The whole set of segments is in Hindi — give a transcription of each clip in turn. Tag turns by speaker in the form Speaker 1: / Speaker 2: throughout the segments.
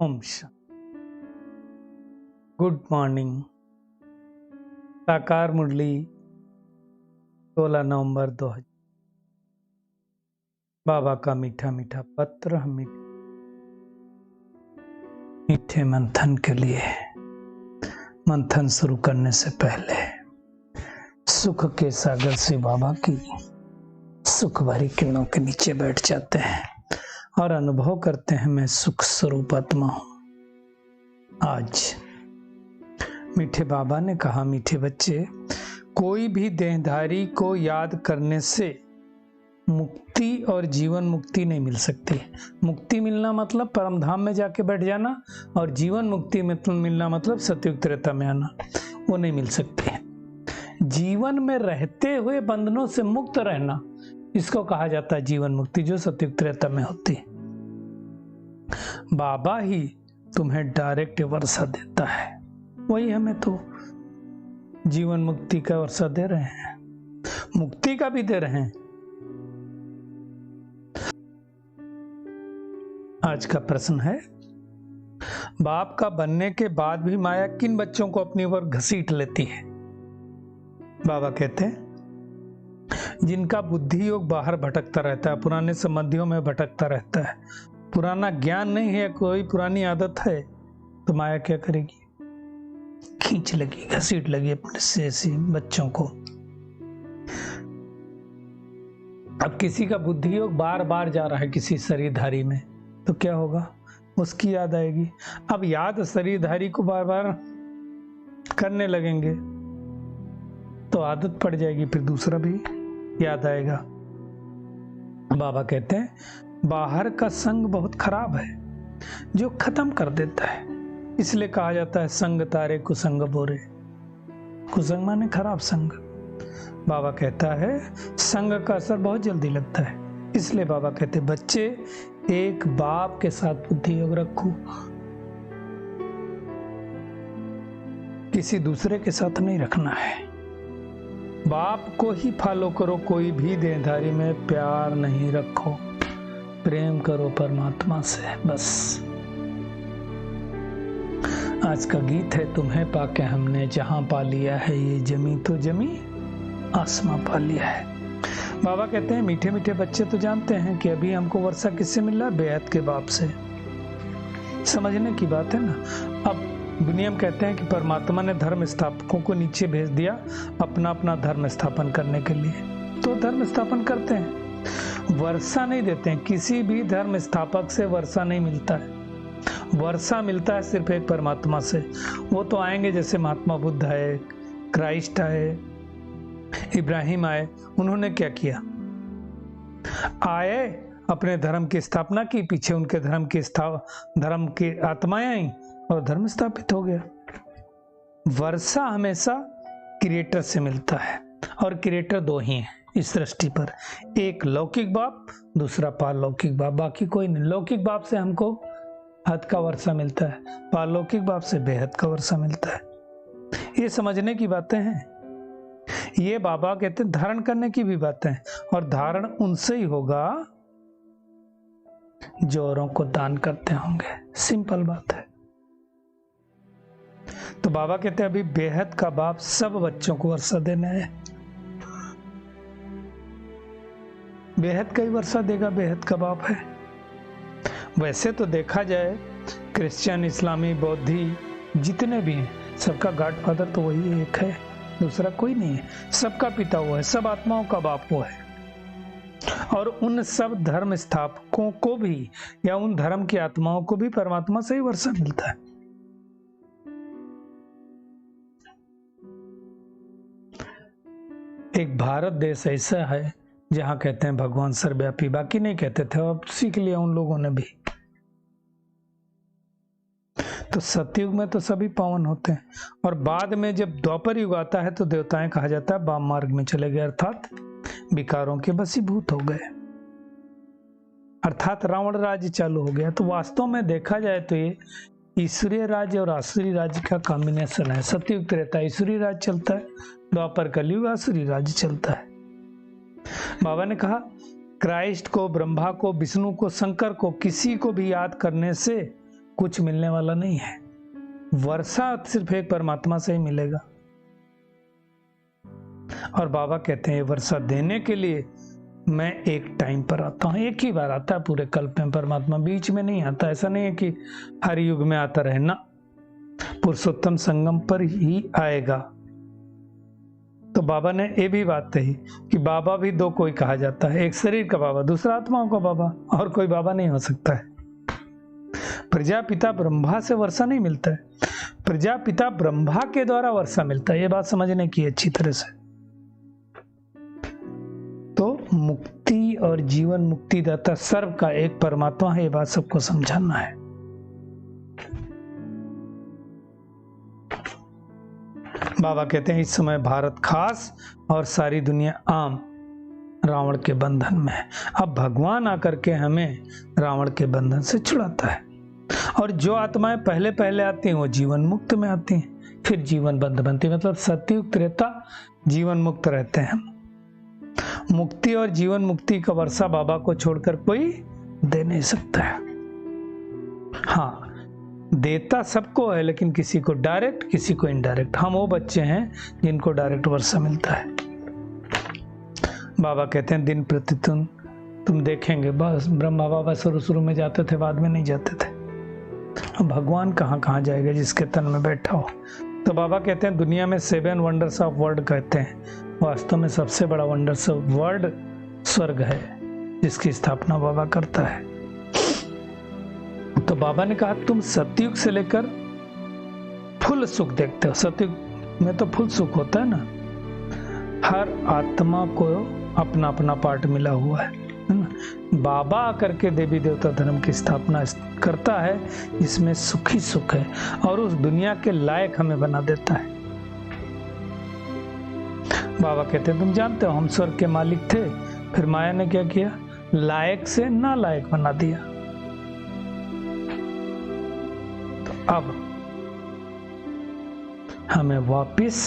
Speaker 1: ओम शांति। Good morning. साकार मुरली 16 नवंबर 2000। बाबा का मीठा मीठा पत्र मीठे मंथन के लिए। मंथन शुरू करने से पहले सुख के सागर से बाबा की सुख भरी किरणों के नीचे बैठ जाते हैं और अनुभव करते हैं मैं सुख स्वरूप आत्मा हूं। आज मीठे बाबा ने कहा, मीठे बच्चे, कोई भी देहधारी को याद करने से मुक्ति और जीवन मुक्ति नहीं मिल सकती। मुक्ति मिलना मतलब परमधाम में जाके बैठ जाना, और जीवन मुक्ति मिलना मतलब सतयुग त्रेता में आना, वो नहीं मिल सकती। जीवन में रहते हुए बंधनों से मुक्त रहना, इसको कहा जाता है जीवन मुक्ति, जो सतयुग त्रेता में होती है। बाबा ही तुम्हें डायरेक्ट वर्षा देता है, वही हमें तो जीवन मुक्ति का वर्षा दे रहे हैं, मुक्ति का भी दे रहे हैं। आज का प्रश्न है, बाप का बनने के बाद भी माया किन बच्चों को अपनी ओर घसीट लेती है? बाबा कहते हैं, जिनका बुद्धि योग बाहर भटकता रहता है, पुराने संबंधियों में भटकता रहता है, पुराना ज्ञान नहीं है, कोई पुरानी आदत है, तो माया क्या करेगी? खींच लगी, घसीट लगी अपने से ऐसे बच्चों को। अब किसी का बुद्धि योग बार बार जा रहा है किसी शरीरधारी में, तो क्या होगा? उसकी याद आएगी। अब याद शरीरधारी को बार बार करने लगेंगे तो आदत पड़ जाएगी, फिर दूसरा भी याद आएगा। बाबा कहते हैं, बाहर का संग बहुत खराब है, जो खत्म कर देता है। इसलिए कहा जाता है संग तारे कुसंग बोरे। कुसंग माने खराब संग। बाबा कहता है संग का असर बहुत जल्दी लगता है। इसलिए बाबा कहते हैं, बच्चे एक बाप के साथ बुद्धि योग रखो, किसी दूसरे के साथ नहीं रखना है। बाप को ही फॉलो करो, कोई भी देहधारी में प्यार नहीं रखो, प्रेम करो परमात्मा से, बस। आज का गीत है, तुम्हें पाके हमने जहां पा लिया है, ये जमी तो जमी आसमां पा लिया है। बाबा कहते हैं, मीठे मीठे बच्चे तो जानते हैं कि अभी हमको वर्षा किससे मिल रहा है? बेहद के बाप से। समझने की बात है ना। अब दुनिया में कहते हैं कि परमात्मा ने धर्म स्थापकों को नीचे भेज दिया अपना अपना धर्म स्थापन करने के लिए, तो धर्म स्थापन करते हैं, वर्षा नहीं देते हैं। किसी भी धर्म स्थापक से वर्षा नहीं मिलता है, वर्षा मिलता है सिर्फ एक परमात्मा से। वो तो आएंगे, जैसे महात्मा बुद्ध आए, क्राइस्ट आए, इब्राहिम आए, उन्होंने क्या किया? आए, अपने धर्म की स्थापना की, पीछे उनके धर्म की आत्माएं आई और धर्म स्थापित हो गया। वर्षा हमेशा क्रिएटर से मिलता है, और क्रिएटर दो ही हैं इस सृष्टि पर, एक लौकिक बाप, दूसरा पारलौकिक बाप। बाकी कोई नहीं। लौकिक बाप से हमको हद का वर्षा मिलता है, पारलौकिक बाप से बेहद का वर्षा मिलता है। ये समझने की बातें हैं। ये बाबा कहते हैं धारण करने की भी बातें हैं, और धारण उनसे ही होगा जो औरों को दान करते होंगे। सिंपल बात है। तो बाबा कहते हैं, अभी बेहद का बाप सब बच्चों को वर्षा देने है। बेहद का ही वर्षा देगा, बेहद का बाप है। वैसे तो देखा जाए, क्रिश्चियन, इस्लामी, बौद्धि जितने भी हैं, सबका गॉडफादर तो वही एक है, दूसरा कोई नहीं है। सबका पिता वो है, सब आत्माओं का बाप वो है। और उन सब धर्म स्थापकों को भी, या उन धर्म की आत्माओं को भी परमात्मा से ही वर्षा मिलता है। एक भारत देश ऐसा है जहां कहते हैं भगवान सर्वव्यापी, बाकी नहीं कहते थे, अब सीख लिया उन लोगों ने भी। तो सतयुग में तो सभी पावन होते हैं, और बाद में जब द्वापर युग आता है तो देवताएं कहा जाता है वाम मार्ग में चले गए, अर्थात विकारों के वशीभूत हो गए, अर्थात रावण राज्य चालू हो गया। तो वास्तव में देखा जाए तो ये ईश्वरीय राज्य और आसुरी राज्य का कॉम्बिनेशन है। सतयुग त्रेता ईश्वरीय राज्य चलता है, द्वापर कलयुग आसुरी राज्य चलता है। बाबा ने कहा, क्राइस्ट को, ब्रह्मा को, विष्णु को, शंकर को, किसी को भी याद करने से कुछ मिलने वाला नहीं है। वर्षा सिर्फ एक परमात्मा से ही मिलेगा। और बाबा कहते हैं ये वर्षा देने के लिए मैं एक टाइम पर आता हूं, एक ही बार आता है पूरे कल्प में परमात्मा, बीच में नहीं आता। ऐसा नहीं है कि हर युग में आता रहे ना, पुरुषोत्तम संगम पर ही आएगा। तो बाबा ने ये भी बात कही कि बाबा भी दो कोई कहा जाता है, एक शरीर का बाबा, दूसरा आत्माओं का बाबा, और कोई बाबा नहीं हो सकता है। प्रजापिता ब्रह्मा से वर्षा नहीं मिलता है, प्रजापिता ब्रह्मा के द्वारा वर्षा मिलता है। ये बात समझने की अच्छी तरह से। तो मुक्ति और जीवन मुक्ति दाता सर्व का एक परमात्मा है, ये बात सबको समझाना है। बाबा कहते हैं इस समय भारत खास और सारी दुनिया आम रावण के बंधन में है। अब भगवान आकर के हमें रावण के बंधन से छुड़ाता है। और जो आत्माएं पहले पहले आती हैं वो जीवन मुक्त में आती हैं, फिर जीवन बंध बनती है। मतलब सतयुग त्रेता जीवन मुक्त रहते हैं। मुक्ति और जीवन मुक्ति का वर्षा बाबा को छोड़कर कोई दे नहीं सकता है। हाँ, देता सबको है, लेकिन किसी को डायरेक्ट, किसी को इनडायरेक्ट। हम वो बच्चे हैं जिनको डायरेक्ट वर्षा मिलता है। बाबा कहते हैं दिन प्रतिदिन तुम देखेंगे, बस ब्रह्मा बाबा शुरू में जाते थे, बाद में नहीं जाते थे। भगवान कहाँ कहाँ जाएगा जिसके तन में बैठा हो। तो बाबा कहते हैं दुनिया में 7 वंडर्स ऑफ वर्ल्ड कहते हैं, वास्तव में सबसे बड़ा वंडर्स ऑफ वर्ल्ड स्वर्ग है, जिसकी स्थापना बाबा करता है। तो बाबा ने कहा तुम सतयुग से लेकर फुल सुख देखते हो। सतयुग में तो फुल सुख होता है ना, हर आत्मा को अपना अपना पार्ट मिला हुआ है ना। बाबा आकर के देवी देवता धर्म की स्थापना करता है, इसमें सुख ही सुख है, और उस दुनिया के लायक हमें बना देता है। बाबा कहते हैं तुम जानते हो हम स्वर्ग के मालिक थे, फिर माया ने क्या किया, लायक से ना लायक बना दिया। अब हमें वापिस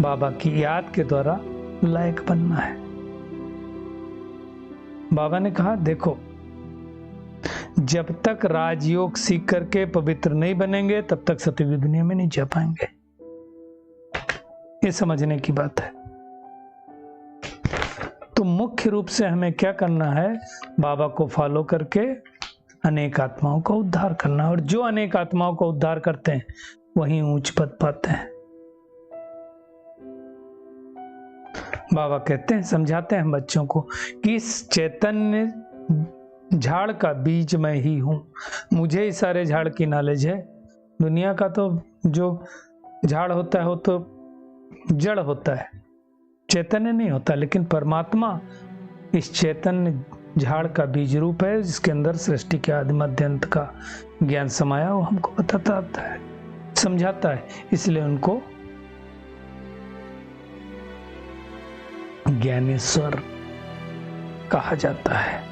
Speaker 1: बाबा की याद के द्वारा लायक बनना है। बाबा ने कहा देखो, जब तक राजयोग सीख करके पवित्र नहीं बनेंगे तब तक सतयुग दुनिया में नहीं जा पाएंगे। ये समझने की बात है। तो मुख्य रूप से हमें क्या करना है, बाबा को फॉलो करके अनेक आत्माओं का उद्धार करना। और जो अनेक आत्माओं का उद्धार करते हैं वही ऊंच पद पाते हैं। बाबा कहते हैं, समझाते हैं बच्चों को कि इस चैतन्य झाड़ का बीज मैं ही हूं। मुझे ही सारे झाड़ की नॉलेज है। दुनिया का तो जो झाड़ होता है वो तो जड़ होता है, चैतन्य नहीं होता। लेकिन परमात्मा इस चैतन्य झाड़ का बीज रूप है, जिसके अंदर सृष्टि के आदि मध्य अंत का ज्ञान समाया, वो हमको बताता है, समझाता है। इसलिए उनको ज्ञानेश्वर कहा जाता है।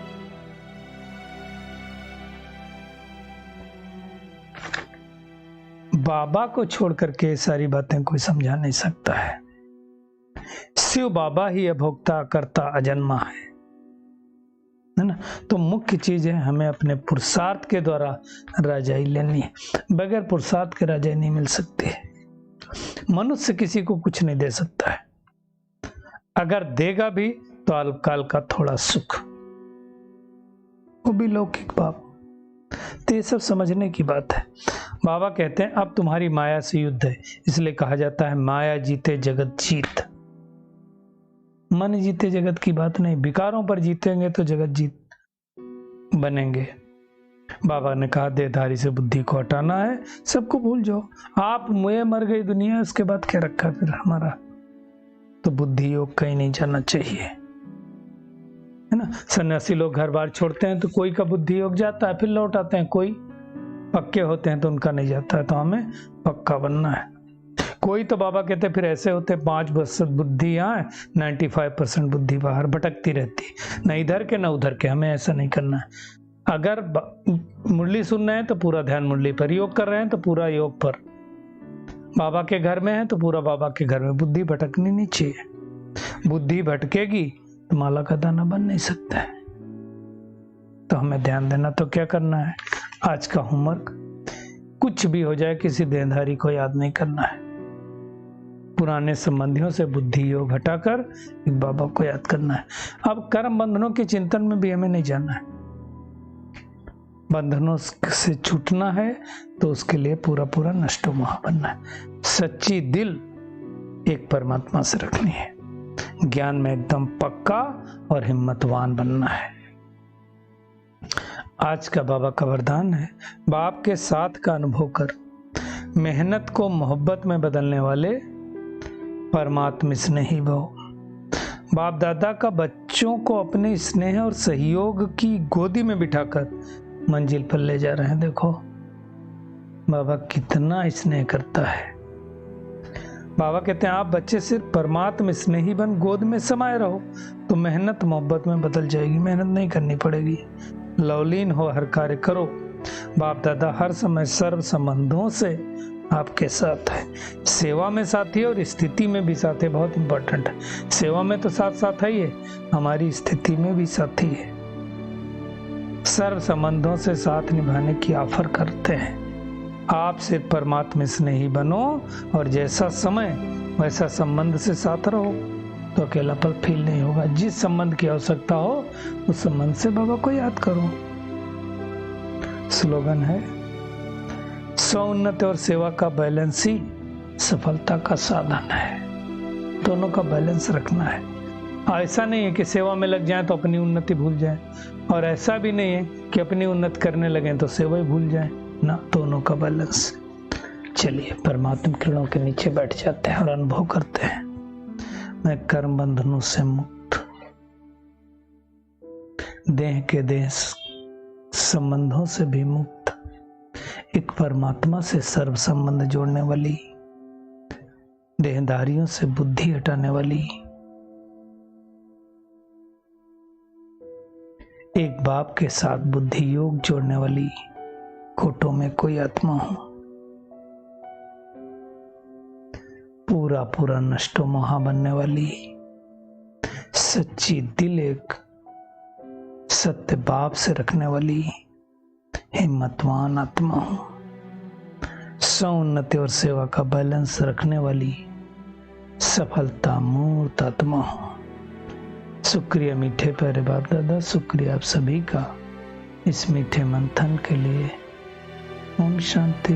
Speaker 1: बाबा को छोड़ करके ये सारी बातें कोई समझा नहीं सकता है। शिव बाबा ही अभोक्ता करता अजन्मा है ना। तो मुख्य चीज है हमें अपने पुरुषार्थ के द्वारा राजाई लेनी है। बगैर पुरुषार्थ के राजाई नहीं मिल सकती है। मनुष्य किसी को कुछ नहीं दे सकता है, अगर देगा भी तो अल्पकाल का थोड़ा सुख, वो भी लौकिक पाप। तो ये सब समझने की बात है। बाबा कहते हैं अब तुम्हारी माया से युद्ध है, इसलिए कहा जाता है माया जीते जगत जीत। मन जीते जगत की बात नहीं, विकारों पर जीतेंगे तो जगत जीत बनेंगे। बाबा ने कहा देहधारी से बुद्धि को हटाना है, सबको भूल जाओ। आप मुझे मर गई दुनिया, उसके बाद क्या रखा फिर हमारा। तो बुद्धि योग कहीं नहीं जाना चाहिए, है ना। सन्यासी लोग घर बार छोड़ते हैं तो कोई का बुद्धि योग जाता है, फिर लौट आते हैं। कोई पक्के होते हैं तो उनका नहीं जाता है। तो हमें पक्का बनना है। कोई तो बाबा कहते फिर ऐसे होते 5% बुद्धि यहाँ, 95% बुद्धि बाहर भटकती रहती, न इधर के न उधर के। हमें ऐसा नहीं करना है। अगर मुरली सुन रहे हैं तो पूरा ध्यान मुरली पर, योग कर रहे हैं तो पूरा योग पर, बाबा के घर में है तो पूरा बाबा के घर में। बुद्धि भटकनी नहीं चाहिए। बुद्धि भटकेगी तो माला का दाना बन नहीं सकता है। तो हमें ध्यान देना। तो क्या करना है, आज का होमवर्क कुछ भी हो जाए किसी देहधारी को याद नहीं करना है। पुराने संबंधियों से बुद्धि योग हटाकर एक बाबा को याद करना है। अब कर्म बंधनों के चिंतन में भी हमें नहीं जाना है। बंधनों से छूटना है तो उसके लिए पूरा पूरा नष्टो मोह बनना है। सच्ची दिल एक परमात्मा से रखनी है। ज्ञान में एकदम पक्का और हिम्मतवान बनना है। आज का बाबा का वरदान है, बाप के साथ का अनुभव कर मेहनत को मोहब्बत में बदलने वाले परमात्मा स्नेही भव। बाप दादा का बच्चों को अपने स्नेह और सहयोग की गोदी में बिठाकर मंजिल पर ले जा रहे हैं। देखो बाबा कितना स्नेह करता है। बाबा कहते हैं आप बच्चे सिर्फ परमात्मा स्नेही बन गोद में समाये रहो तो मेहनत मोहब्बत में बदल जाएगी। मेहनत नहीं करनी पड़ेगी, लवलीन हो हर कार्य करो। बाप दादा हर समय सर्व संबंधों से आपके साथ है। सेवा में साथ ही और स्थिति में भी साथ है। बहुत इंपॉर्टेंट है। सेवा में तो साथ साथ है ही है, हमारी स्थिति में भी साथी है। सर्व संबंधों से साथ निभाने की ऑफर करते हैं। आप सिर्फ परमात्मा स्नेही बनो और जैसा समय वैसा संबंध से साथ रहो तो अकेलापन फील नहीं होगा। जिस संबंध की आवश्यकता हो उस संबंध से बाबा को याद करो। स्लोगन है, स्वउन्नति और सेवा का बैलेंस ही सफलता का साधन है। दोनों का बैलेंस रखना है। ऐसा नहीं है कि सेवा में लग जाएं तो अपनी उन्नति भूल जाएं, और ऐसा भी नहीं है कि अपनी उन्नति करने लगें तो सेवा ही भूल जाएं ना। दोनों का बैलेंस। चलिए परमात्मा किरणों के नीचे बैठ जाते हैं और अनुभव करते हैं, मैं कर्म बंधनों से मुक्त, देह के देह संबंधों से भी मुक्त, एक परमात्मा से सर्व संबंध जोड़ने वाली, देहधारियों से बुद्धि हटाने वाली, एक बाप के साथ बुद्धि योग जोड़ने वाली, कोटों में कोई आत्मा हो, पूरा पूरा नष्टो मोहा बनने वाली, सच्ची दिल एक सत्य बाप से रखने वाली, हिम्मतवान आत्मा हो, सौन्नति और सेवा का बैलेंस रखने वाली, सफलता मूर्त आत्मा हो। शुक्रिया मीठे प्यारे बाप दादा, शुक्रिया आप सभी का इस मीठे मंथन के लिए। ओम शांति।